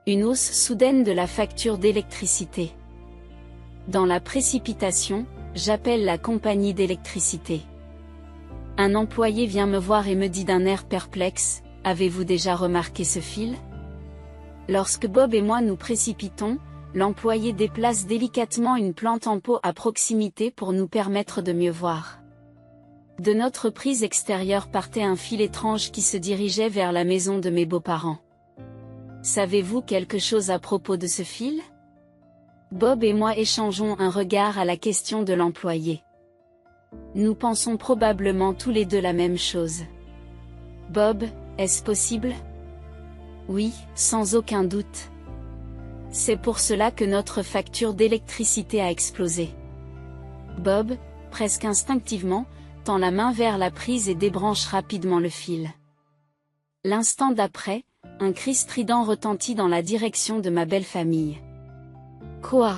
Une hausse soudaine de la facture d'électricité. Dans la précipitation, j'appelle la compagnie d'électricité. Un employé vient me voir et me dit d'un air perplexe, « Avez-vous déjà remarqué ce fil ?» Lorsque Bob et moi nous précipitons, l'employé déplace délicatement une plante en pot à proximité pour nous permettre de mieux voir. De notre prise extérieure partait un fil étrange qui se dirigeait vers la maison de mes beaux-parents. Savez-vous quelque chose à propos de ce fil ? Bob et moi échangeons un regard à la question de l'employé. Nous pensons probablement tous les deux la même chose. Bob, est-ce possible ? Oui, sans aucun doute. C'est pour cela que notre facture d'électricité a explosé. Bob, presque instinctivement, tend la main vers la prise et débranche rapidement le fil. L'instant d'après, un cri strident retentit dans la direction de ma belle famille. Quoi ?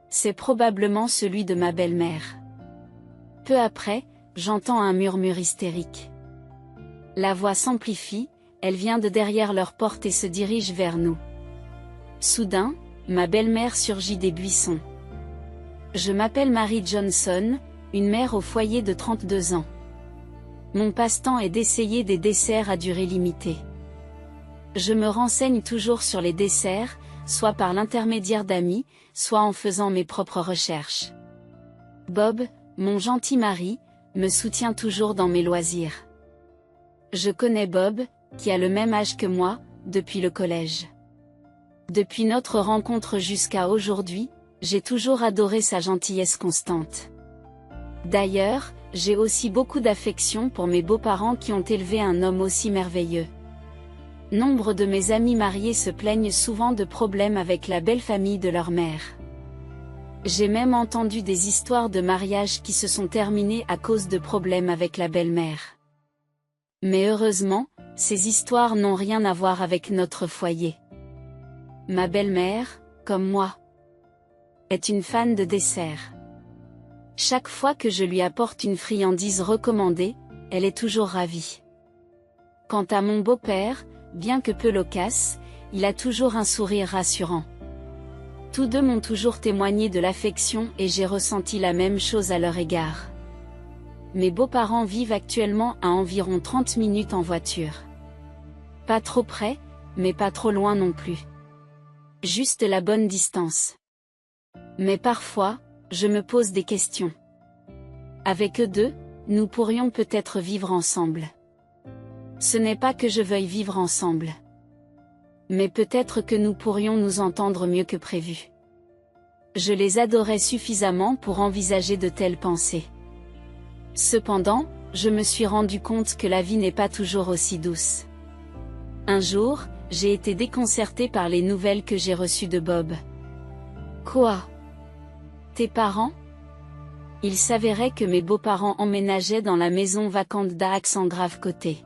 C'est probablement celui de ma belle-mère. Peu après, j'entends un murmure hystérique. La voix s'amplifie, elle vient de derrière leur porte et se dirige vers nous. Soudain, ma belle-mère surgit des buissons. Je m'appelle Mary Johnson, une mère au foyer de 32 ans. Mon passe-temps est d'essayer des desserts à durée limitée. Je me renseigne toujours sur les desserts, soit par l'intermédiaire d'amis, soit en faisant mes propres recherches. Bob, mon gentil mari, me soutient toujours dans mes loisirs. Je connais Bob, qui a le même âge que moi, depuis le collège. Depuis notre rencontre jusqu'à aujourd'hui, j'ai toujours adoré sa gentillesse constante. D'ailleurs, j'ai aussi beaucoup d'affection pour mes beaux-parents qui ont élevé un homme aussi merveilleux. Nombre de mes amis mariés se plaignent souvent de problèmes avec la belle famille de leur mère. J'ai même entendu des histoires de mariage qui se sont terminées à cause de problèmes avec la belle-mère. Mais heureusement, ces histoires n'ont rien à voir avec notre foyer. Ma belle-mère, comme moi, est une fan de dessert. Chaque fois que je lui apporte une friandise recommandée, elle est toujours ravie. Quant à mon beau-père, bien que peu loquace, il a toujours un sourire rassurant. Tous deux m'ont toujours témoigné de l'affection et j'ai ressenti la même chose à leur égard. Mes beaux-parents vivent actuellement à environ 30 minutes en voiture. Pas trop près, mais pas trop loin non plus. Juste la bonne distance. Mais parfois, je me pose des questions. Avec eux deux, nous pourrions peut-être vivre ensemble. Ce n'est pas que je veuille vivre ensemble. Mais peut-être que nous pourrions nous entendre mieux que prévu. Je les adorais suffisamment pour envisager de telles pensées. Cependant, je me suis rendu compte que la vie n'est pas toujours aussi douce. Un jour, j'ai été déconcertée par les nouvelles que j'ai reçues de Bob. Quoi ? Tes parents ? Il s'avérait que mes beaux-parents emménageaient dans la maison vacante d'Axe en Grave-Côté.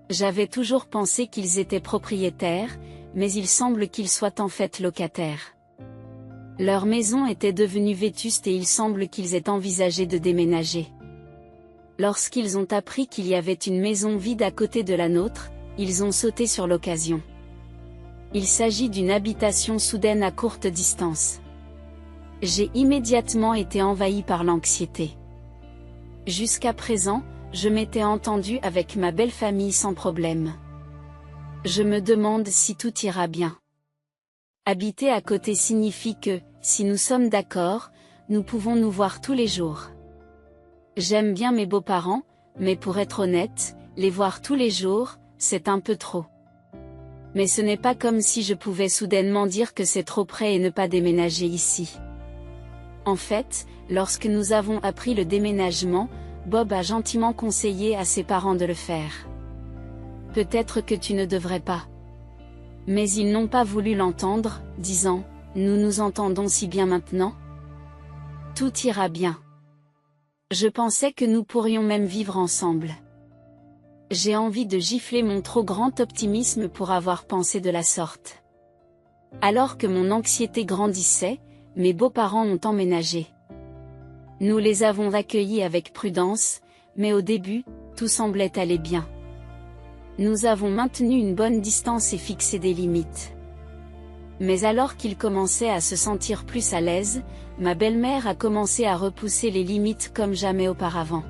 J'avais toujours pensé qu'ils étaient propriétaires, mais il semble qu'ils soient en fait locataires. Leur maison était devenue vétuste et il semble qu'ils aient envisagé de déménager. Lorsqu'ils ont appris qu'il y avait une maison vide à côté de la nôtre, ils ont sauté sur l'occasion. Il s'agit d'une habitation soudaine à courte distance. J'ai immédiatement été envahie par l'anxiété. Jusqu'à présent, je m'étais entendue avec ma belle famille sans problème. Je me demande si tout ira bien. Habiter à côté signifie que, si nous sommes d'accord, nous pouvons nous voir tous les jours. J'aime bien mes beaux-parents, mais pour être honnête, les voir tous les jours, c'est un peu trop. Mais ce n'est pas comme si je pouvais soudainement dire que c'est trop près et ne pas déménager ici. En fait, lorsque nous avons appris le déménagement, Bob a gentiment conseillé à ses parents de le faire. Peut-être que tu ne devrais pas. Mais ils n'ont pas voulu l'entendre, disant, « Nous nous entendons si bien maintenant. Tout ira bien. » Je pensais que nous pourrions même vivre ensemble. J'ai envie de gifler mon trop grand optimisme pour avoir pensé de la sorte. Alors que mon anxiété grandissait, mes beaux-parents ont emménagé. Nous les avons accueillis avec prudence, mais au début, tout semblait aller bien. Nous avons maintenu une bonne distance et fixé des limites. Mais alors qu'il commençait à se sentir plus à l'aise, ma belle-mère a commencé à repousser les limites comme jamais auparavant.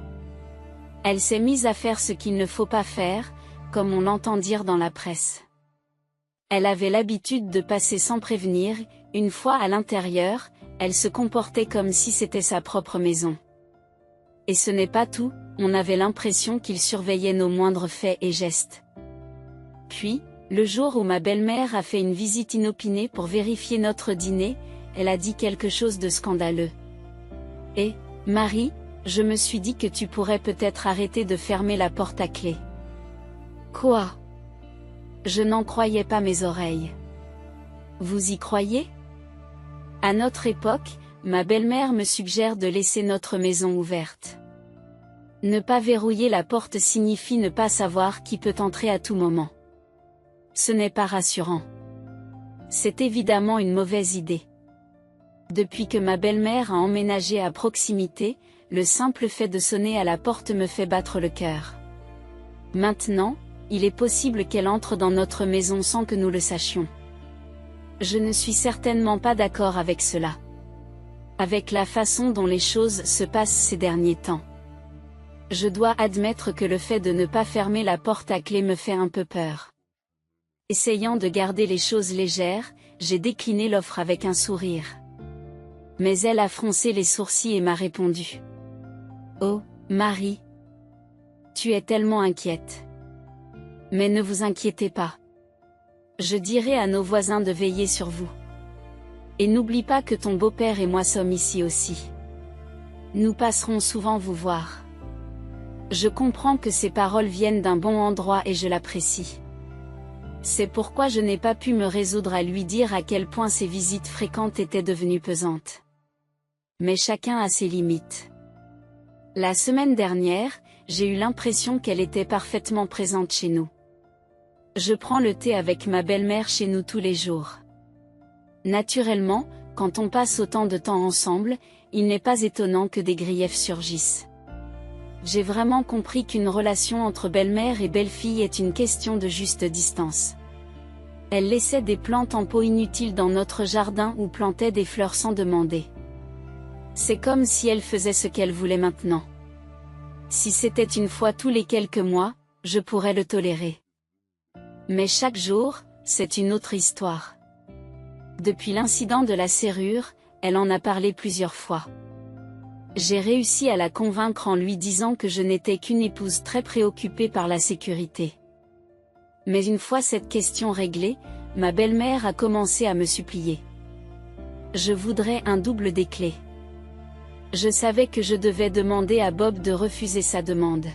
Elle s'est mise à faire ce qu'il ne faut pas faire, comme on l'entend dire dans la presse. Elle avait l'habitude de passer sans prévenir, une fois à l'intérieur, elle se comportait comme si c'était sa propre maison. Et ce n'est pas tout, on avait l'impression qu'il surveillait nos moindres faits et gestes. Puis, le jour où ma belle-mère a fait une visite inopinée pour vérifier notre dîner, elle a dit quelque chose de scandaleux. « Eh, Marie, je me suis dit que tu pourrais peut-être arrêter de fermer la porte à clé. » Quoi? Je n'en croyais pas mes oreilles. Vous y croyez? À notre époque, ma belle-mère me suggère de laisser notre maison ouverte. Ne pas verrouiller la porte signifie ne pas savoir qui peut entrer à tout moment. Ce n'est pas rassurant. C'est évidemment une mauvaise idée. Depuis que ma belle-mère a emménagé à proximité, le simple fait de sonner à la porte me fait battre le cœur. Maintenant, il est possible qu'elle entre dans notre maison sans que nous le sachions. Je ne suis certainement pas d'accord avec cela. Avec la façon dont les choses se passent ces derniers temps. Je dois admettre que le fait de ne pas fermer la porte à clé me fait un peu peur. Essayant de garder les choses légères, j'ai décliné l'offre avec un sourire. Mais elle a froncé les sourcils et m'a répondu. « Oh, Marie, tu es tellement inquiète. Mais ne vous inquiétez pas. Je dirai à nos voisins de veiller sur vous. Et n'oublie pas que ton beau-père et moi sommes ici aussi. Nous passerons souvent vous voir. » Je comprends que ces paroles viennent d'un bon endroit et je l'apprécie. C'est pourquoi je n'ai pas pu me résoudre à lui dire à quel point ces visites fréquentes étaient devenues pesantes. Mais chacun a ses limites. La semaine dernière, j'ai eu l'impression qu'elle était parfaitement présente chez nous. Je prends le thé avec ma belle-mère chez nous tous les jours. Naturellement, quand on passe autant de temps ensemble, il n'est pas étonnant que des griefs surgissent. J'ai vraiment compris qu'une relation entre belle-mère et belle-fille est une question de juste distance. Elle laissait des plantes en pot inutiles dans notre jardin ou plantait des fleurs sans demander. C'est comme si elle faisait ce qu'elle voulait maintenant. Si c'était une fois tous les quelques mois, je pourrais le tolérer. Mais chaque jour, c'est une autre histoire. Depuis l'incident de la serrure, elle en a parlé plusieurs fois. J'ai réussi à la convaincre en lui disant que je n'étais qu'une épouse très préoccupée par la sécurité. Mais une fois cette question réglée, ma belle-mère a commencé à me supplier. Je voudrais un double des clés. Je savais que je devais demander à Bob de refuser sa demande.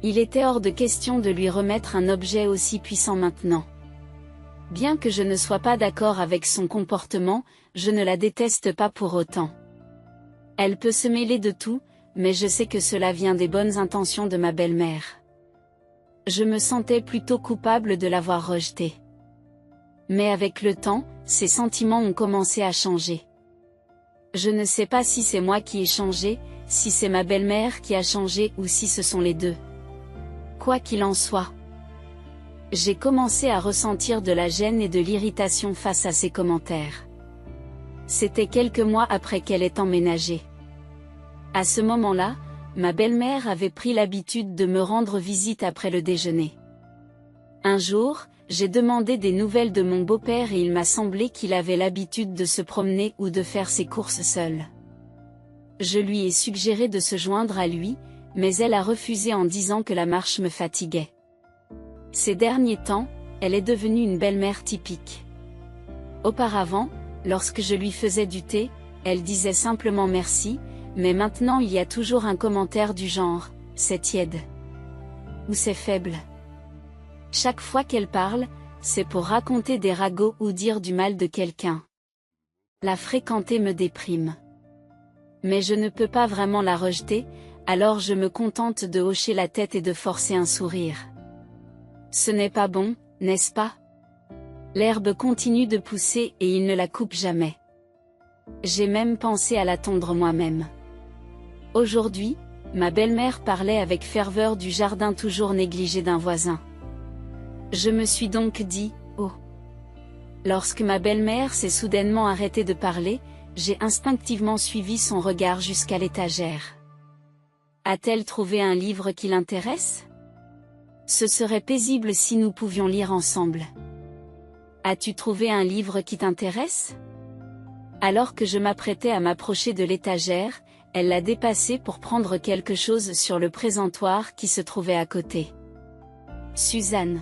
Il était hors de question de lui remettre un objet aussi puissant maintenant. Bien que je ne sois pas d'accord avec son comportement, je ne la déteste pas pour autant. Elle peut se mêler de tout, mais je sais que cela vient des bonnes intentions de ma belle-mère. Je me sentais plutôt coupable de l'avoir rejetée. Mais avec le temps, ses sentiments ont commencé à changer. Je ne sais pas si c'est moi qui ai changé, si c'est ma belle-mère qui a changé ou si ce sont les deux. Quoi qu'il en soit. J'ai commencé à ressentir de la gêne et de l'irritation face à ses commentaires. C'était quelques mois après qu'elle ait emménagé. À ce moment-là, ma belle-mère avait pris l'habitude de me rendre visite après le déjeuner. Un jour, j'ai demandé des nouvelles de mon beau-père et il m'a semblé qu'il avait l'habitude de se promener ou de faire ses courses seul. Je lui ai suggéré de se joindre à lui, mais elle a refusé en disant que la marche me fatiguait. Ces derniers temps, elle est devenue une belle-mère typique. Auparavant, lorsque je lui faisais du thé, elle disait simplement merci, mais maintenant il y a toujours un commentaire du genre « c'est tiède » ou « c'est faible ». Chaque fois qu'elle parle, c'est pour raconter des ragots ou dire du mal de quelqu'un. La fréquenter me déprime. Mais je ne peux pas vraiment la rejeter, alors je me contente de hocher la tête et de forcer un sourire. Ce n'est pas bon, n'est-ce pas? L'herbe continue de pousser et il ne la coupe jamais. J'ai même pensé à la tondre moi-même. Aujourd'hui, ma belle-mère parlait avec ferveur du jardin toujours négligé d'un voisin. Je me suis donc dit, oh. Lorsque ma belle-mère s'est soudainement arrêtée de parler, j'ai instinctivement suivi son regard jusqu'à l'étagère. A-t-elle trouvé un livre qui l'intéresse? Ce serait paisible si nous pouvions lire ensemble. As-tu trouvé un livre qui t'intéresse? Alors que je m'apprêtais à m'approcher de l'étagère, elle l'a dépassé pour prendre quelque chose sur le présentoir qui se trouvait à côté. Suzanne.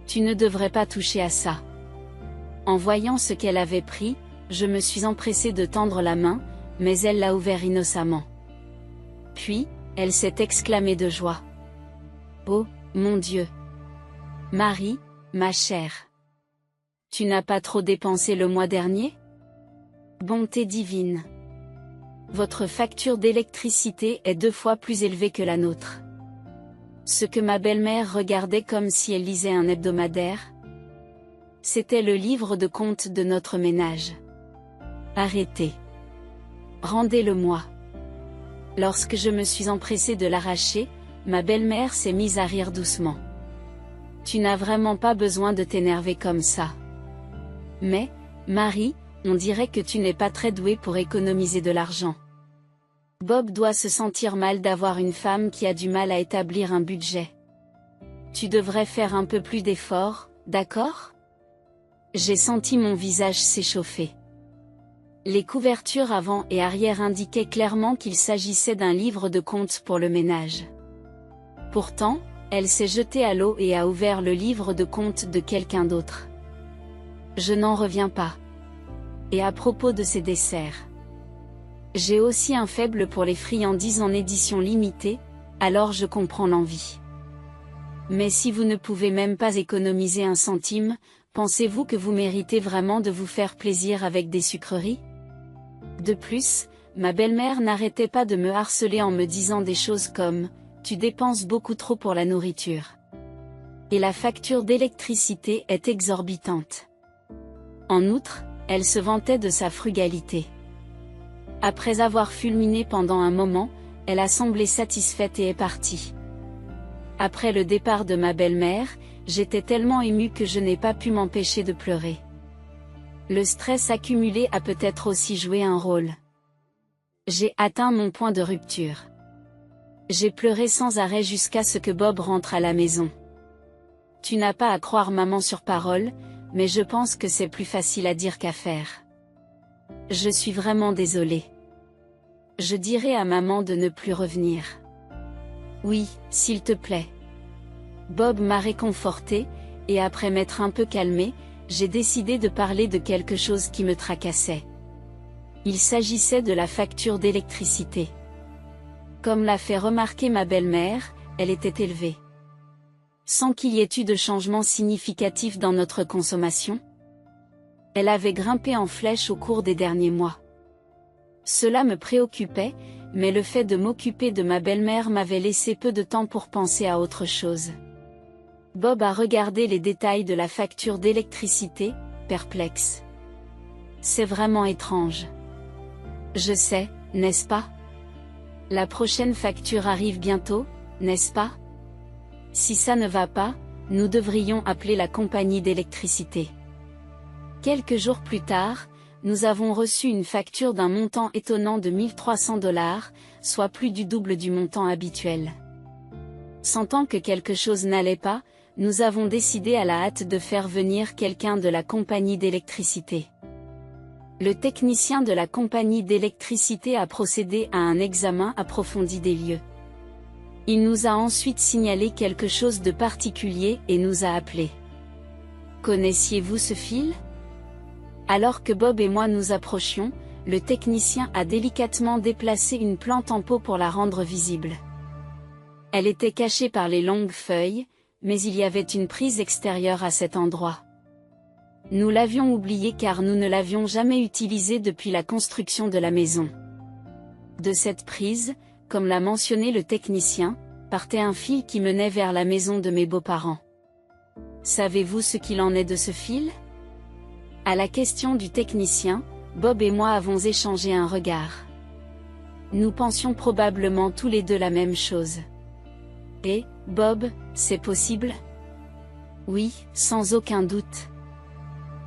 Tu ne devrais pas toucher à ça. En voyant ce qu'elle avait pris, je me suis empressée de tendre la main, mais elle l'a ouvert innocemment. Puis, elle s'est exclamée de joie. Oh, mon Dieu! Marie, ma chère. Tu n'as pas trop dépensé le mois dernier? Bonté divine. Votre facture d'électricité est 2 fois plus élevée que la nôtre. Ce que ma belle-mère regardait comme si elle lisait un hebdomadaire, c'était le livre de comptes de notre ménage. Arrêtez. Rendez-le-moi. Lorsque je me suis empressée de l'arracher, ma belle-mère s'est mise à rire doucement. Tu n'as vraiment pas besoin de t'énerver comme ça. Mais, Marie, on dirait que tu n'es pas très douée pour économiser de l'argent. Bob doit se sentir mal d'avoir une femme qui a du mal à établir un budget. Tu devrais faire un peu plus d'efforts, d'accord? J'ai senti mon visage s'échauffer. Les couvertures avant et arrière indiquaient clairement qu'il s'agissait d'un livre de comptes pour le ménage. Pourtant, elle s'est jetée à l'eau et a ouvert le livre de comptes de quelqu'un d'autre. Je n'en reviens pas. Et à propos de ces desserts. J'ai aussi un faible pour les friandises en édition limitée, alors je comprends l'envie. Mais si vous ne pouvez même pas économiser 1 centime, pensez-vous que vous méritez vraiment de vous faire plaisir avec des sucreries? De plus, ma belle-mère n'arrêtait pas de me harceler en me disant des choses comme « Tu dépenses beaucoup trop pour la nourriture. Et la facture d'électricité est exorbitante. » En outre, elle se vantait de sa frugalité. Après avoir fulminé pendant un moment, elle a semblé satisfaite et est partie. Après le départ de ma belle-mère, j'étais tellement émue que je n'ai pas pu m'empêcher de pleurer. Le stress accumulé a peut-être aussi joué un rôle. J'ai atteint mon point de rupture. J'ai pleuré sans arrêt jusqu'à ce que Bob rentre à la maison. Tu n'as pas à croire maman sur parole, mais je pense que c'est plus facile à dire qu'à faire. Je suis vraiment désolée. Je dirai à maman de ne plus revenir. Oui, s'il te plaît. Bob m'a réconfortée, et après m'être un peu calmée, j'ai décidé de parler de quelque chose qui me tracassait. Il s'agissait de la facture d'électricité. Comme l'a fait remarquer ma belle-mère, elle était élevée. Sans qu'il y ait eu de changement significatif dans notre consommation. Elle avait grimpé en flèche au cours des derniers mois. Cela me préoccupait, mais le fait de m'occuper de ma belle-mère m'avait laissé peu de temps pour penser à autre chose. Bob a regardé les détails de la facture d'électricité, perplexe. C'est vraiment étrange. Je sais, n'est-ce pas? La prochaine facture arrive bientôt, n'est-ce pas? Si ça ne va pas, nous devrions appeler la compagnie d'électricité. Quelques jours plus tard, nous avons reçu une facture d'un montant étonnant de 1 300 $, soit plus du double du montant habituel. Sentant que quelque chose n'allait pas, nous avons décidé à la hâte de faire venir quelqu'un de la compagnie d'électricité. Le technicien de la compagnie d'électricité a procédé à un examen approfondi des lieux. Il nous a ensuite signalé quelque chose de particulier et nous a appelés. Connaissiez-vous ce fil? Alors que Bob et moi nous approchions, le technicien a délicatement déplacé une plante en pot pour la rendre visible. Elle était cachée par les longues feuilles, mais il y avait une prise extérieure à cet endroit. Nous l'avions oublié car nous ne l'avions jamais utilisée depuis la construction de la maison. De cette prise, comme l'a mentionné le technicien, partait un fil qui menait vers la maison de mes beaux-parents. Savez-vous ce qu'il en est de ce fil? À la question du technicien, Bob et moi avons échangé un regard. Nous pensions probablement tous les deux la même chose. Et, Bob, c'est possible? Oui, sans aucun doute.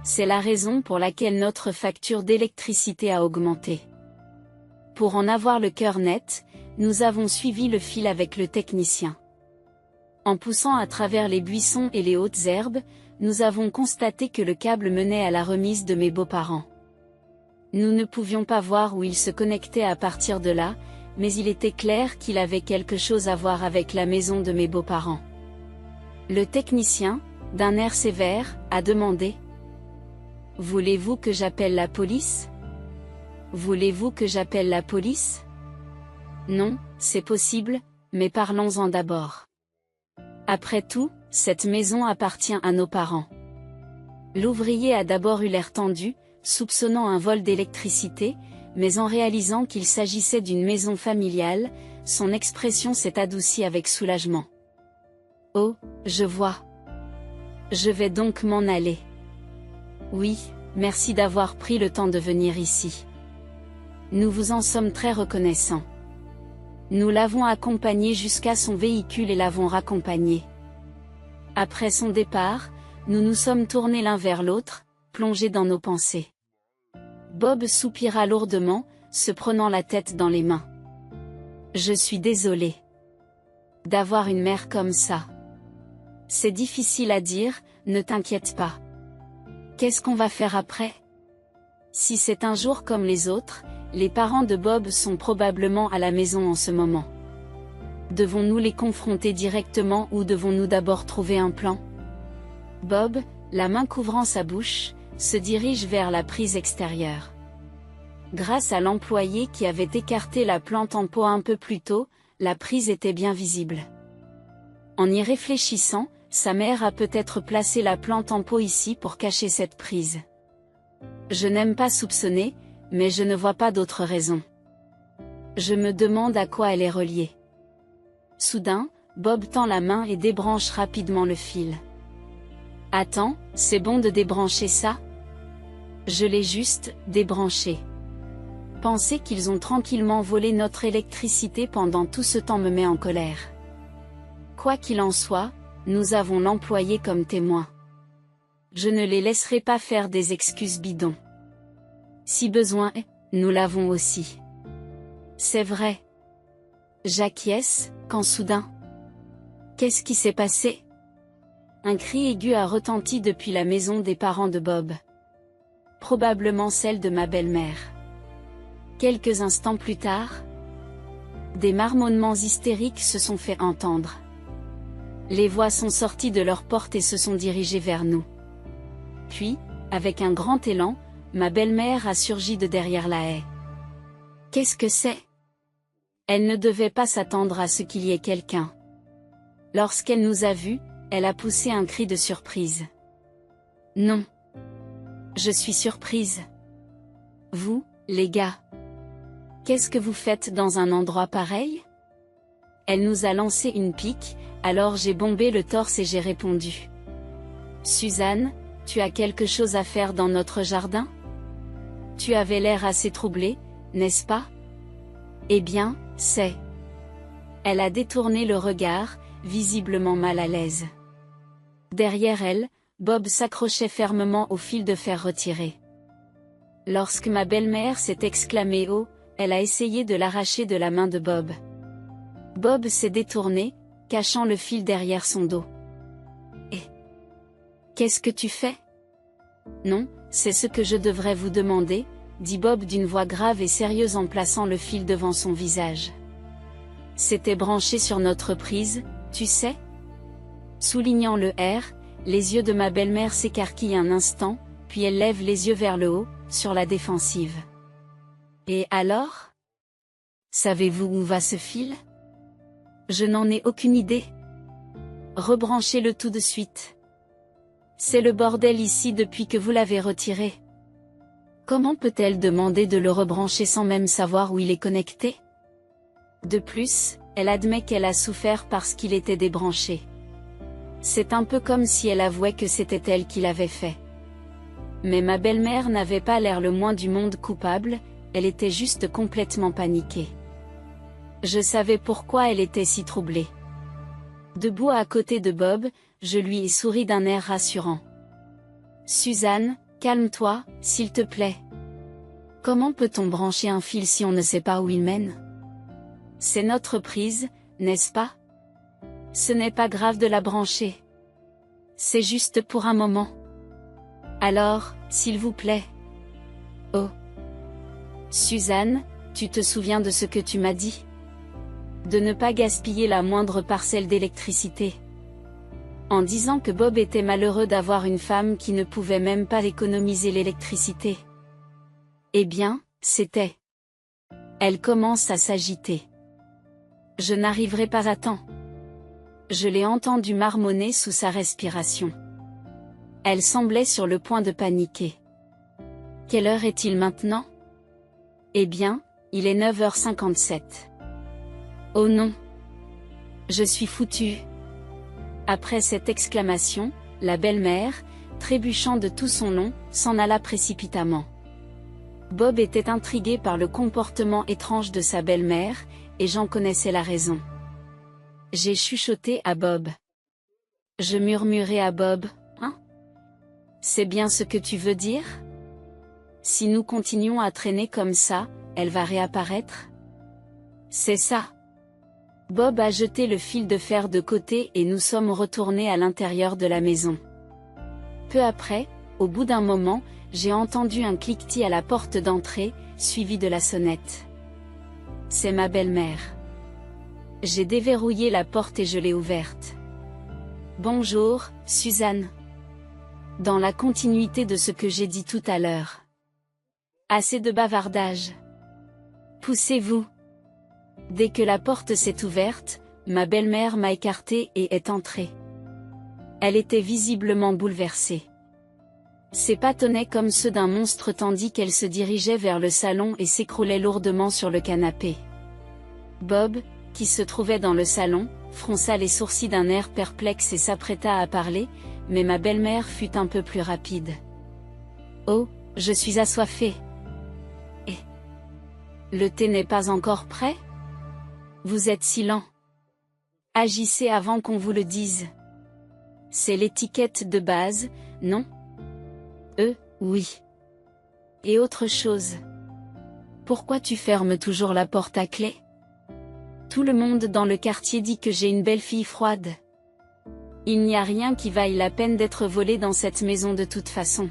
C'est la raison pour laquelle notre facture d'électricité a augmenté. Pour en avoir le cœur net, nous avons suivi le fil avec le technicien. En poussant à travers les buissons et les hautes herbes, nous avons constaté que le câble menait à la remise de mes beaux-parents. Nous ne pouvions pas voir où il se connectait à partir de là, mais il était clair qu'il avait quelque chose à voir avec la maison de mes beaux-parents. Le technicien, d'un air sévère, a demandé : « Voulez-vous que j'appelle la police ? Voulez-vous que j'appelle la police ? Non, c'est possible, mais parlons-en d'abord. Après tout, cette maison appartient à nos parents. » L'ouvrier a d'abord eu l'air tendu, soupçonnant un vol d'électricité, mais en réalisant qu'il s'agissait d'une maison familiale, son expression s'est adoucie avec soulagement. « Oh, je vois. Je vais donc m'en aller. Oui, merci d'avoir pris le temps de venir ici. Nous vous en sommes très reconnaissants. Nous l'avons accompagné jusqu'à son véhicule et l'avons raccompagné. Après son départ, nous nous sommes tournés l'un vers l'autre, plongés dans nos pensées. » Bob soupira lourdement, se prenant la tête dans les mains. « Je suis désolé. D'avoir une mère comme ça. C'est difficile à dire, ne t'inquiète pas. Qu'est-ce qu'on va faire après ? Si c'est un jour comme les autres, les parents de Bob sont probablement à la maison en ce moment. Devons-nous les confronter directement ou devons-nous d'abord trouver un plan ? Bob, la main couvrant sa bouche, se dirige vers la prise extérieure. Grâce à l'employé qui avait écarté la plante en pot un peu plus tôt, la prise était bien visible. En y réfléchissant, sa mère a peut-être placé la plante en pot ici pour cacher cette prise. Je n'aime pas soupçonner, mais je ne vois pas d'autre raison. Je me demande à quoi elle est reliée. Soudain, Bob tend la main et débranche rapidement le fil. Attends, c'est bon de débrancher ça ? Je l'ai juste débranché. Penser qu'ils ont tranquillement volé notre électricité pendant tout ce temps me met en colère. Quoi qu'il en soit, nous avons l'employé comme témoin. Je ne les laisserai pas faire des excuses bidons. Si besoin est, nous l'avons aussi. C'est vrai. J'acquiesce, quand soudain. Qu'est-ce qui s'est passé ? Un cri aigu a retenti depuis la maison des parents de Bob. Probablement celle de ma belle-mère. Quelques instants plus tard, des marmonnements hystériques se sont fait entendre. Les voix sont sorties de leur porte et se sont dirigées vers nous. Puis, avec un grand élan, ma belle-mère a surgi de derrière la haie. Qu'est-ce que c'est ? Elle ne devait pas s'attendre à ce qu'il y ait quelqu'un. Lorsqu'elle nous a vus, elle a poussé un cri de surprise. Non. Je suis surprise. Vous, les gars. Qu'est-ce que vous faites dans un endroit pareil ? Elle nous a lancé une pique, alors j'ai bombé le torse et j'ai répondu. Suzanne, tu as quelque chose à faire dans notre jardin ? Tu avais l'air assez troublée, n'est-ce pas ? Eh bien, c'est... Elle a détourné le regard, visiblement mal à l'aise. Derrière elle, Bob s'accrochait fermement au fil de fer retiré. Lorsque ma belle-mère s'est exclamée « Oh !», elle a essayé de l'arracher de la main de Bob. Bob s'est détourné, cachant le fil derrière son dos. « Et qu'est-ce que tu fais ? » ?»« Non, c'est ce que je devrais vous demander, » dit Bob d'une voix grave et sérieuse en plaçant le fil devant son visage. « C'était branché sur notre prise, tu sais ?» Soulignant le R, les yeux de ma belle-mère s'écarquillent un instant, puis elle lève les yeux vers le haut, sur la défensive. « Et alors ? Savez-vous où va ce fil ? Je n'en ai aucune idée. Rebranchez-le tout de suite. C'est le bordel ici depuis que vous l'avez retiré. Comment peut-elle demander de le rebrancher sans même savoir où il est connecté ? De plus, elle admet qu'elle a souffert parce qu'il était débranché. C'est un peu comme si elle avouait que c'était elle qui l'avait fait. Mais ma belle-mère n'avait pas l'air le moins du monde coupable, elle était juste complètement paniquée. Je savais pourquoi elle était si troublée. Debout à côté de Bob, je lui ai souri d'un air rassurant. Suzanne, calme-toi, s'il te plaît. Comment peut-on brancher un fil si on ne sait pas où il mène? C'est notre prise, n'est-ce pas? Ce n'est pas grave de la brancher. C'est juste pour un moment. Alors, s'il vous plaît. Oh. Suzanne, tu te souviens de ce que tu m'as dit? De ne pas gaspiller la moindre parcelle d'électricité. En disant que Bob était malheureux d'avoir une femme qui ne pouvait même pas économiser l'électricité. Eh bien, c'était. Elle commence à s'agiter. Je n'arriverai pas à temps. Je l'ai entendu marmonner sous sa respiration. Elle semblait sur le point de paniquer. Quelle heure est-il maintenant? Eh bien, il est 9h57. Oh non! Je suis foutue. Après cette exclamation, la belle-mère, trébuchant de tout son long, s'en alla précipitamment. Bob était intrigué par le comportement étrange de sa belle-mère, et j'en connaissais la raison. J'ai chuchoté à Bob. Je murmurai à Bob, hein? C'est bien ce que tu veux dire? Si nous continuons à traîner comme ça, elle va réapparaître? C'est ça. Bob a jeté le fil de fer de côté et nous sommes retournés à l'intérieur de la maison. Peu après, au bout d'un moment, j'ai entendu un cliquetis à la porte d'entrée, suivi de la sonnette. C'est ma belle-mère. J'ai déverrouillé la porte et je l'ai ouverte. Bonjour, Suzanne. Dans la continuité de ce que j'ai dit tout à l'heure. Assez de bavardage. Poussez-vous. Dès que la porte s'est ouverte, ma belle-mère m'a écartée et est entrée. Elle était visiblement bouleversée. Ses pas tonnaient comme ceux d'un monstre tandis qu'elle se dirigeait vers le salon et s'écroulait lourdement sur le canapé. Bob, qui se trouvait dans le salon, fronça les sourcils d'un air perplexe et s'apprêta à parler, mais ma belle-mère fut un peu plus rapide. Oh, je suis assoiffée. Et le thé n'est pas encore prêt? Vous êtes si lent. Agissez avant qu'on vous le dise. C'est l'étiquette de base, non? Oui. Et autre chose. Pourquoi tu fermes toujours la porte à clé? Tout le monde dans le quartier dit que j'ai une belle fille froide. Il n'y a rien qui vaille la peine d'être volé dans cette maison de toute façon.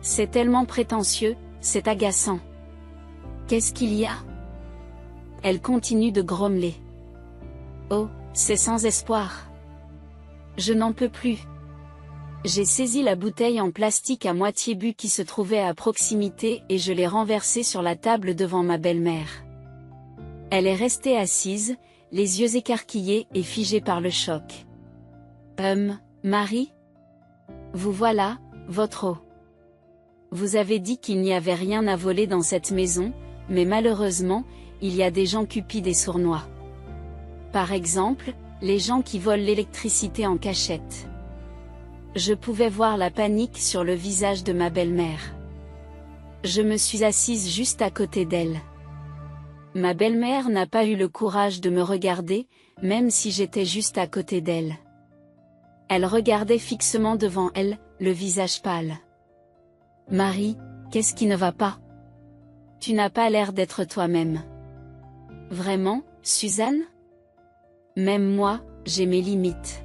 C'est tellement prétentieux, c'est agaçant. Qu'est-ce qu'il y a? Elle continue de grommeler. Oh, c'est sans espoir. Je n'en peux plus. J'ai saisi la bouteille en plastique à moitié bu qui se trouvait à proximité et je l'ai renversée sur la table devant ma belle-mère. Elle est restée assise, les yeux écarquillés et figée par le choc. Marie? Vous voilà, votre eau. Vous avez dit qu'il n'y avait rien à voler dans cette maison, mais malheureusement, il y a des gens cupides et sournois. Par exemple, les gens qui volent l'électricité en cachette. Je pouvais voir la panique sur le visage de ma belle-mère. Je me suis assise juste à côté d'elle. Ma belle-mère n'a pas eu le courage de me regarder, même si j'étais juste à côté d'elle. Elle regardait fixement devant elle, le visage pâle. Marie, qu'est-ce qui ne va pas? Tu n'as pas l'air d'être toi-même. Vraiment, Suzanne? Même moi, j'ai mes limites.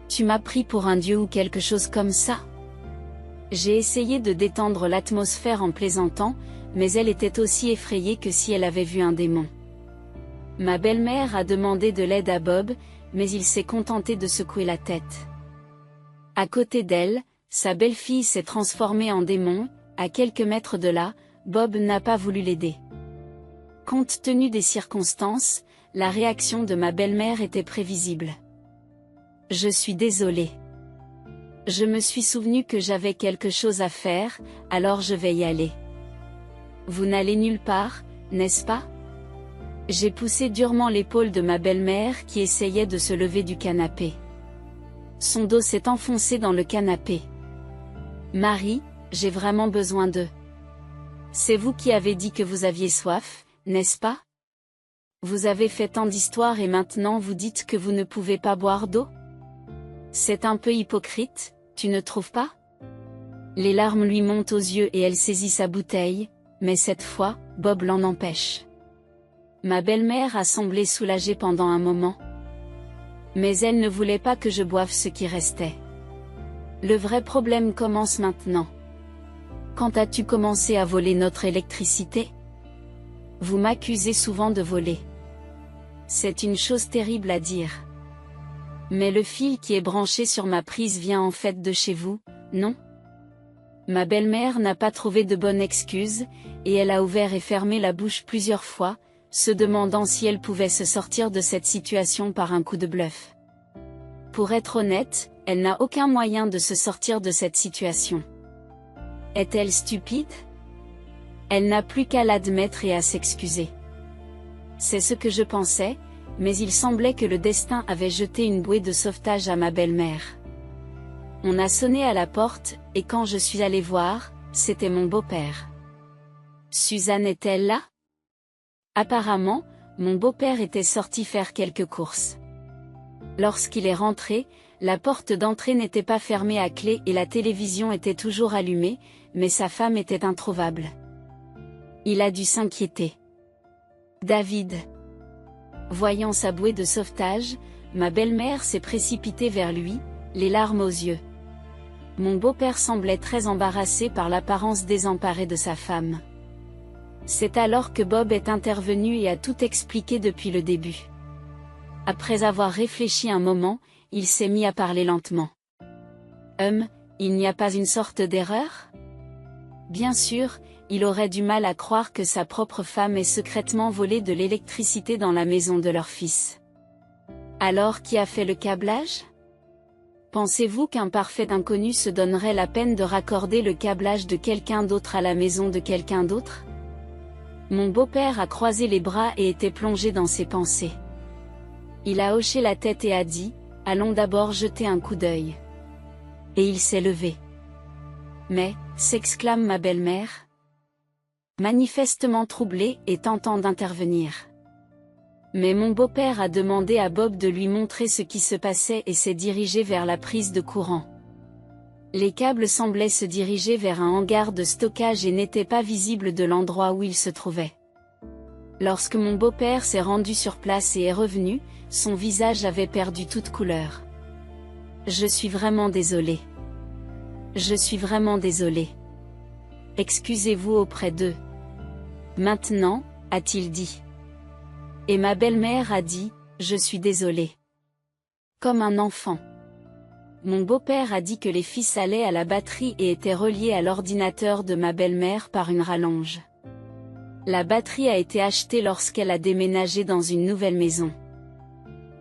Tu m'as pris pour un dieu ou quelque chose comme ça? J'ai essayé de détendre l'atmosphère en plaisantant, mais elle était aussi effrayée que si elle avait vu un démon. Ma belle-mère a demandé de l'aide à Bob, mais il s'est contenté de secouer la tête. À côté d'elle, sa belle-fille s'est transformée en démon, à quelques mètres de là, Bob n'a pas voulu l'aider. Compte tenu des circonstances, la réaction de ma belle-mère était prévisible. Je suis désolée. Je me suis souvenu que j'avais quelque chose à faire, alors je vais y aller. Vous n'allez nulle part, n'est-ce pas? J'ai poussé durement l'épaule de ma belle-mère qui essayait de se lever du canapé. Son dos s'est enfoncé dans le canapé. Marie, j'ai vraiment besoin d'eux. C'est vous qui avez dit que vous aviez soif, n'est-ce pas? Vous avez fait tant d'histoires et maintenant vous dites que vous ne pouvez pas boire d'eau? C'est un peu hypocrite, tu ne trouves pas? Les larmes lui montent aux yeux et elle saisit sa bouteille, mais cette fois, Bob l'en empêche. Ma belle-mère a semblé soulagée pendant un moment. Mais elle ne voulait pas que je boive ce qui restait. Le vrai problème commence maintenant. Quand as-tu commencé à voler notre électricité? Vous m'accusez souvent de voler. C'est une chose terrible à dire. Mais le fil qui est branché sur ma prise vient en fait de chez vous, non? Ma belle-mère n'a pas trouvé de bonne excuse, et elle a ouvert et fermé la bouche plusieurs fois, se demandant si elle pouvait se sortir de cette situation par un coup de bluff. Pour être honnête, elle n'a aucun moyen de se sortir de cette situation. Est-elle stupide? Elle n'a plus qu'à l'admettre et à s'excuser. C'est ce que je pensais, mais il semblait que le destin avait jeté une bouée de sauvetage à ma belle-mère. On a sonné à la porte, et quand je suis allée voir, c'était mon beau-père. Suzanne est-elle là? Apparemment, mon beau-père était sorti faire quelques courses. Lorsqu'il est rentré, la porte d'entrée n'était pas fermée à clé et la télévision était toujours allumée, mais sa femme était introuvable. Il a dû s'inquiéter. David. Voyant sa bouée de sauvetage, ma belle-mère s'est précipitée vers lui, les larmes aux yeux. Mon beau-père semblait très embarrassé par l'apparence désemparée de sa femme. C'est alors que Bob est intervenu et a tout expliqué depuis le début. Après avoir réfléchi un moment, il s'est mis à parler lentement. Il n'y a pas une sorte d'erreur? Bien sûr, il aurait du mal à croire que sa propre femme ait secrètement volé de l'électricité dans la maison de leur fils. Alors qui a fait le câblage? Pensez-vous qu'un parfait inconnu se donnerait la peine de raccorder le câblage de quelqu'un d'autre à la maison de quelqu'un d'autre? Mon beau-père a croisé les bras et était plongé dans ses pensées. Il a hoché la tête et a dit, « Allons d'abord jeter un coup d'œil. » Et il s'est levé. Mais, s'exclame ma belle-mère, manifestement troublée et tentant d'intervenir. Mais mon beau-père a demandé à Bob de lui montrer ce qui se passait et s'est dirigé vers la prise de courant. Les câbles semblaient se diriger vers un hangar de stockage et n'étaient pas visibles de l'endroit où ils se trouvaient. Lorsque mon beau-père s'est rendu sur place et est revenu, son visage avait perdu toute couleur. « Je suis vraiment désolé. Je suis vraiment désolé. Excusez-vous auprès d'eux. Maintenant, a-t-il dit. Et ma belle-mère a dit, je suis désolé. Comme un enfant. Mon beau-père a dit que les fils allaient à la batterie et étaient reliés à l'ordinateur de ma belle-mère par une rallonge. La batterie a été achetée lorsqu'elle a déménagé dans une nouvelle maison.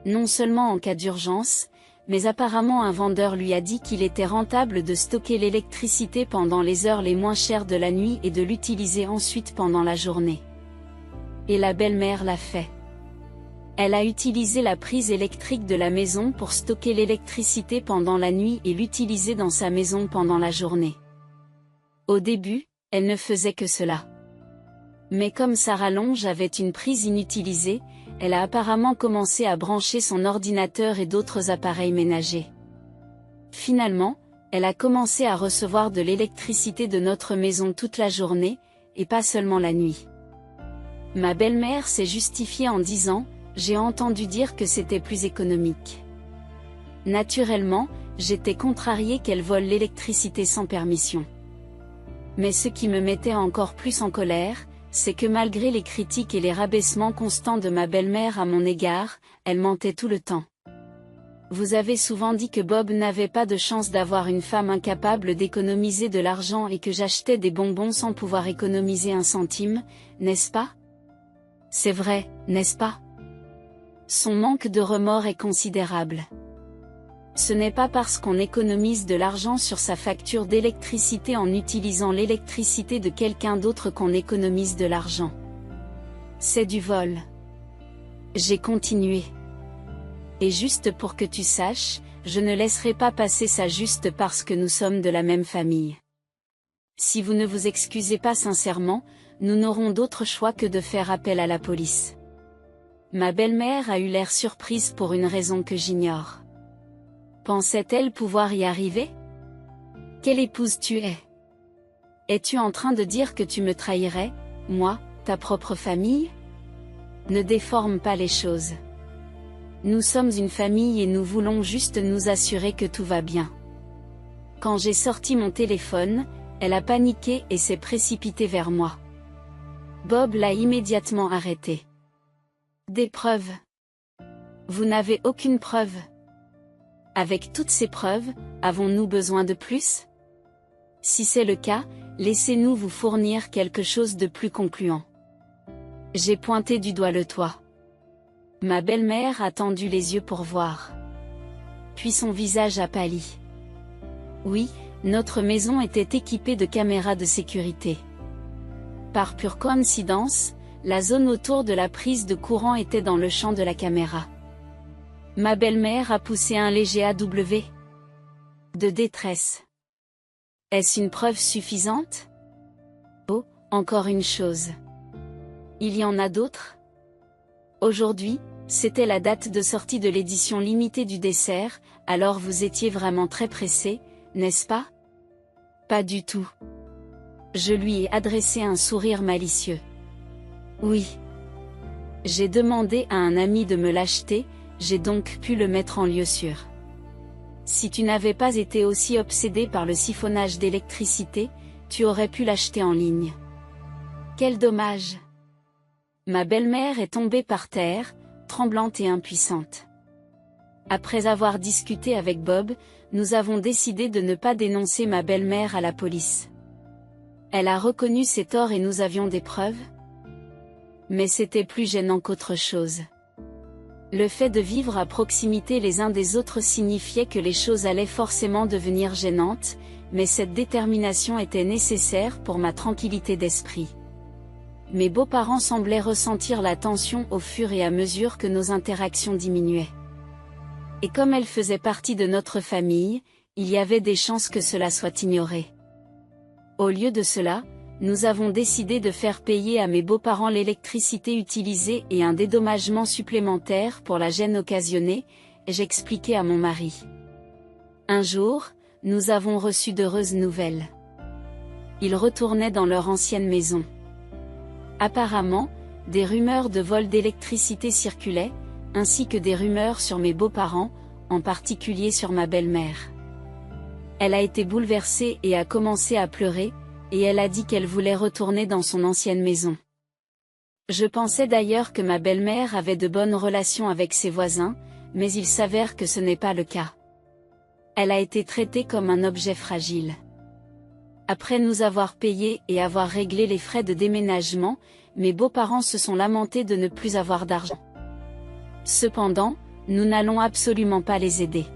Non seulement en cas d'urgence, mais apparemment un vendeur lui a dit qu'il était rentable de stocker l'électricité pendant les heures les moins chères de la nuit et de l'utiliser ensuite pendant la journée. Et la belle-mère l'a fait. Elle a utilisé la prise électrique de la maison pour stocker l'électricité pendant la nuit et l'utiliser dans sa maison pendant la journée. Au début, elle ne faisait que cela. Mais comme sa rallonge avait une prise inutilisée, elle a apparemment commencé à brancher son ordinateur et d'autres appareils ménagers. Finalement, elle a commencé à recevoir de l'électricité de notre maison toute la journée, et pas seulement la nuit. Ma belle-mère s'est justifiée en disant, « J'ai entendu dire que c'était plus économique. » Naturellement, j'étais contrariée qu'elle vole l'électricité sans permission. Mais ce qui me mettait encore plus en colère, c'est que malgré les critiques et les rabaissements constants de ma belle-mère à mon égard, elle mentait tout le temps. Vous avez souvent dit que Bob n'avait pas de chance d'avoir une femme incapable d'économiser de l'argent et que j'achetais des bonbons sans pouvoir économiser un centime, n'est-ce pas? C'est vrai, n'est-ce pas? Son manque de remords est considérable. Ce n'est pas parce qu'on économise de l'argent sur sa facture d'électricité en utilisant l'électricité de quelqu'un d'autre qu'on économise de l'argent. C'est du vol. J'ai continué. Et juste pour que tu saches, je ne laisserai pas passer ça juste parce que nous sommes de la même famille. Si vous ne vous excusez pas sincèrement, nous n'aurons d'autre choix que de faire appel à la police. Ma belle-mère a eu l'air surprise pour une raison que j'ignore. Pensait-elle pouvoir y arriver? Quelle épouse tu es? Es-tu en train de dire que tu me trahirais, moi, ta propre famille? Ne déforme pas les choses. Nous sommes une famille et nous voulons juste nous assurer que tout va bien. Quand j'ai sorti mon téléphone, elle a paniqué et s'est précipitée vers moi. Bob l'a immédiatement arrêtée. Des preuves? Vous n'avez aucune preuve. Avec toutes ces preuves, avons-nous besoin de plus? Si c'est le cas, laissez-nous vous fournir quelque chose de plus concluant. J'ai pointé du doigt le toit. Ma belle-mère a tendu les yeux pour voir. Puis son visage a pâli. Oui, notre maison était équipée de caméras de sécurité. Par pure coïncidence, la zone autour de la prise de courant était dans le champ de la caméra. Ma belle-mère a poussé un léger AW de détresse. Est-ce une preuve suffisante? Oh, encore une chose. Il y en a d'autres? Aujourd'hui, c'était la date de sortie de l'édition limitée du dessert, alors vous étiez vraiment très pressé, n'est-ce pas? Pas du tout. Je lui ai adressé un sourire malicieux. Oui. J'ai demandé à un ami de me l'acheter, j'ai donc pu le mettre en lieu sûr. Si tu n'avais pas été aussi obsédé par le siphonnage d'électricité, tu aurais pu l'acheter en ligne. Quel dommage! Ma belle-mère est tombée par terre, tremblante et impuissante. Après avoir discuté avec Bob, nous avons décidé de ne pas dénoncer ma belle-mère à la police. Elle a reconnu ses torts et nous avions des preuves. Mais c'était plus gênant qu'autre chose. Le fait de vivre à proximité les uns des autres signifiait que les choses allaient forcément devenir gênantes, mais cette détermination était nécessaire pour ma tranquillité d'esprit. Mes beaux-parents semblaient ressentir la tension au fur et à mesure que nos interactions diminuaient. Et comme elle faisait partie de notre famille, il y avait des chances que cela soit ignoré. Au lieu de cela, nous avons décidé de faire payer à mes beaux-parents l'électricité utilisée et un dédommagement supplémentaire pour la gêne occasionnée, j'expliquai à mon mari. Un jour, nous avons reçu d'heureuses nouvelles. Ils retournaient dans leur ancienne maison. Apparemment, des rumeurs de vol d'électricité circulaient, ainsi que des rumeurs sur mes beaux-parents, en particulier sur ma belle-mère. Elle a été bouleversée et a commencé à pleurer, et elle a dit qu'elle voulait retourner dans son ancienne maison. Je pensais d'ailleurs que ma belle-mère avait de bonnes relations avec ses voisins, mais il s'avère que ce n'est pas le cas. Elle a été traitée comme un objet fragile. Après nous avoir payé et avoir réglé les frais de déménagement, mes beaux-parents se sont lamentés de ne plus avoir d'argent. Cependant, nous n'allons absolument pas les aider.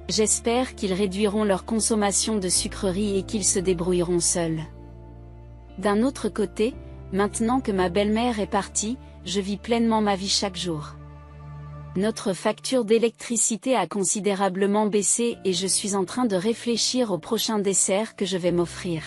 J'espère qu'ils réduiront leur consommation de sucreries et qu'ils se débrouilleront seuls. D'un autre côté, maintenant que ma belle-mère est partie, je vis pleinement ma vie chaque jour. Notre facture d'électricité a considérablement baissé et je suis en train de réfléchir au prochain dessert que je vais m'offrir.